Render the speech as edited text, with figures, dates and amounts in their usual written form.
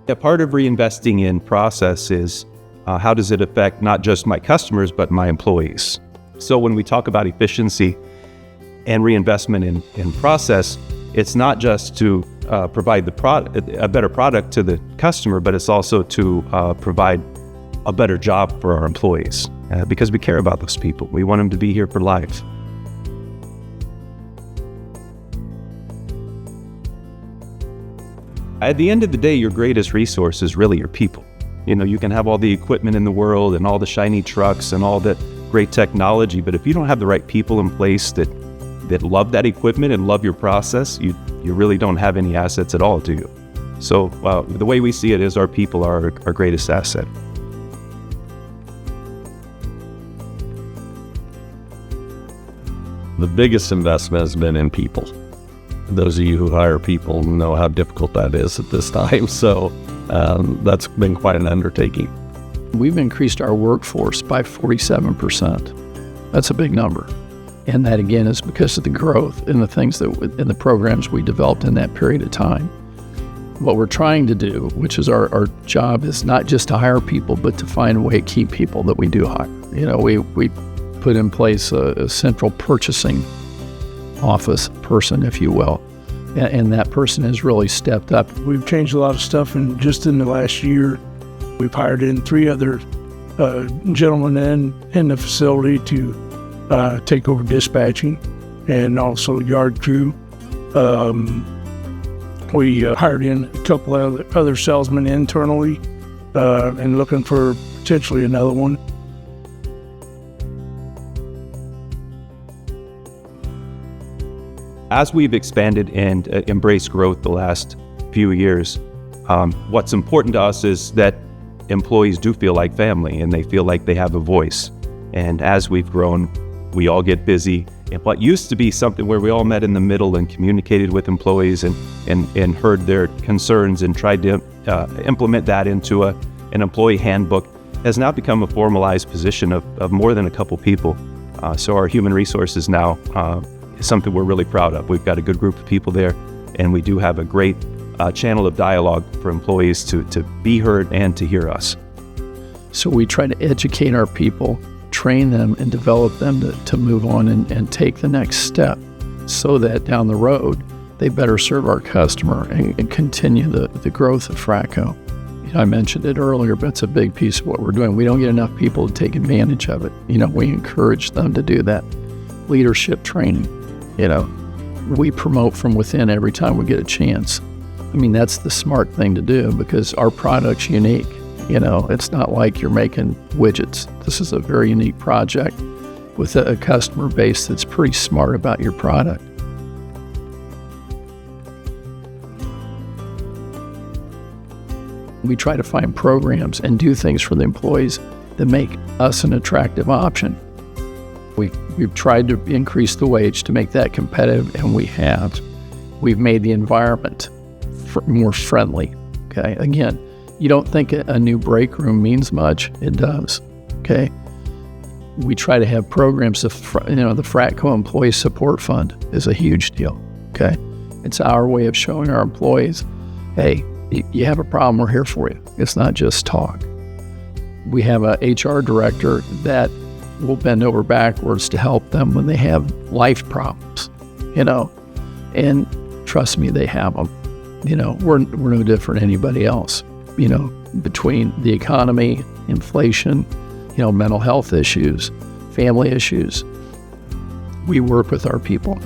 A part of reinvesting in process is how does it affect not just my customers, but my employees? So when we talk about efficiency and reinvestment in process, it's not just to provide a better product to the customer, but it's also to provide a better job for our employees because we care about those people. We want them to be here for life. At the end of the day, your greatest resource is really your people. You know, you can have all the equipment in the world and all the shiny trucks and all the great technology, but if you don't have the right people in place that love that equipment and love your process, you really don't have any assets at all, do you? So the way we see it is our people are our greatest asset. The biggest investment has been in people. Those of you who hire people know how difficult that is at this time. So that's been quite an undertaking. We've increased our workforce by 47%. That's a big number. And that, again, is because of the growth in the things in the programs we developed in that period of time. What we're trying to do, which is our job, is not just to hire people, but to find a way to keep people that we do hire. You know, we put in place a central purchasing office person, if you will, and that person has really stepped up. We've changed a lot of stuff, and just in the last year, we've hired in 3 other gentlemen in the facility to take over dispatching and also yard crew. We hired in a couple of other salesmen internally and looking for potentially another one. As we've expanded and embraced growth the last few years, what's important to us is that employees do feel like family and they feel like they have a voice. And as we've grown, we all get busy. And what used to be something where we all met in the middle and communicated with employees and heard their concerns and tried to implement that into an employee handbook has now become a formalized position of more than a couple people. So our human resources now is something we're really proud of. We've got a good group of people there, and we do have a great channel of dialogue for employees to be heard and to hear us. So we try to educate our people, train them, and develop them to move on and take the next step so that down the road, they better serve our customer and continue the growth of Fratco. You know, I mentioned it earlier, but it's a big piece of what we're doing. We don't get enough people to take advantage of it. You know, we encourage them to do that. Leadership training, you know, we promote from within every time we get a chance. I mean, that's the smart thing to do because our product's unique. You know, it's not like you're making widgets. This is a very unique project with a customer base that's pretty smart about your product. We try to find programs and do things for the employees that make us an attractive option. We've tried to increase the wage to make that competitive, and we have. We've made the environment more friendly, okay? Again, you don't think a new break room means much. It does, okay? We try to have programs, the Fratco Employee Support Fund is a huge deal, okay? It's our way of showing our employees, hey, you have a problem, we're here for you. It's not just talk. We have a HR director that will bend over backwards to help them when they have life problems, you know, and trust me, they have them. You know, we're no different than anybody else, you know, between the economy, inflation, you know, mental health issues, family issues. We work with our people.